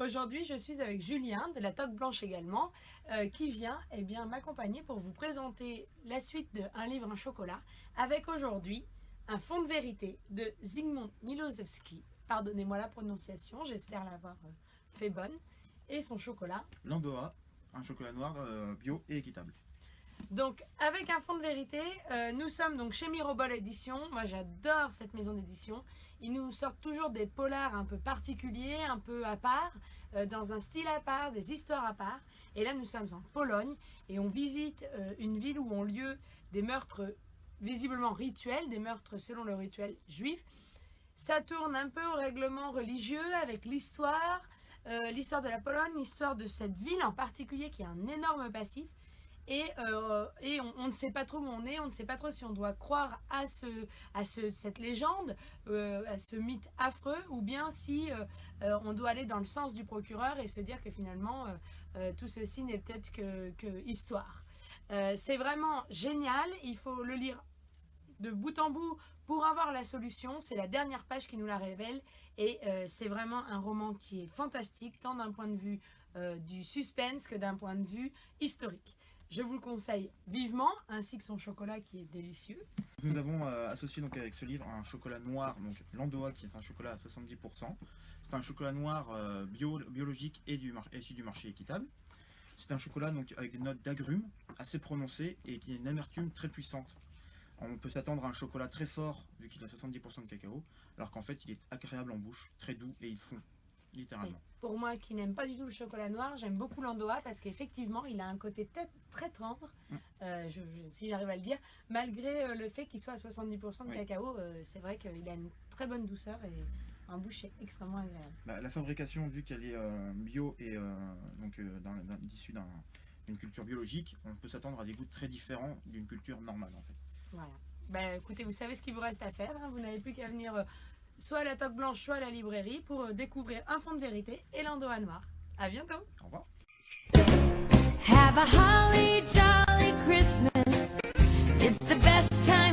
Aujourd'hui, je suis avec Julien, de la Toque Blanche également, qui vient m'accompagner pour vous présenter la suite de Un livre, un chocolat, avec aujourd'hui un fond de vérité de Zygmunt Milosevski. Pardonnez-moi la prononciation, j'espère l'avoir fait bonne. Et son chocolat. Landoa, un chocolat noir bio et équitable. Donc, avec un fond de vérité, nous sommes donc chez Mirobol Édition. Moi, j'adore cette maison d'édition. Ils nous sortent toujours des polars un peu particuliers, un peu à part, dans un style à part, des histoires à part. Et là, nous sommes en Pologne et on visite une ville où ont lieu des meurtres visiblement rituels, des meurtres selon le rituel juif. Ça tourne un peu au règlement religieux avec l'histoire de la Pologne, l'histoire de cette ville en particulier qui a un énorme passif. Et on ne sait pas trop où on est, on ne sait pas trop si on doit croire à cette légende, à ce mythe affreux, ou bien si on doit aller dans le sens du procureur et se dire que finalement tout ceci n'est peut-être que histoire. C'est vraiment génial, il faut le lire de bout en bout pour avoir la solution. C'est la dernière page qui nous la révèle et c'est vraiment un roman qui est fantastique, tant d'un point de vue du suspense que d'un point de vue historique. Je vous le conseille vivement, ainsi que son chocolat qui est délicieux. Nous avons associé donc avec ce livre un chocolat noir, donc Landoa, qui est un chocolat à 70%. C'est un chocolat noir biologique et issu du marché équitable. C'est un chocolat donc avec des notes d'agrumes assez prononcées et qui a une amertume très puissante. On peut s'attendre à un chocolat très fort vu qu'il a 70% de cacao, alors qu'en fait il est agréable en bouche, très doux et il fond, littéralement. Oui. Pour moi qui n'aime pas du tout le chocolat noir, j'aime beaucoup Landoa parce qu'effectivement il a un côté très tendre, si j'arrive à le dire, malgré le fait qu'il soit à 70% de cacao, c'est vrai qu'il a une très bonne douceur et en bouche c'est extrêmement agréable. La fabrication, vu qu'elle est bio et issue d'une culture biologique, on peut s'attendre à des goûts très différents d'une culture normale en fait. Voilà. Écoutez, vous savez ce qu'il vous reste à faire, hein. Vous n'avez plus qu'à venir soit à la Toque Blanche, soit à la librairie pour découvrir un fond de vérité et Landoa noir. À bientôt. Au revoir. Have a holly jolly Christmas. It's the best time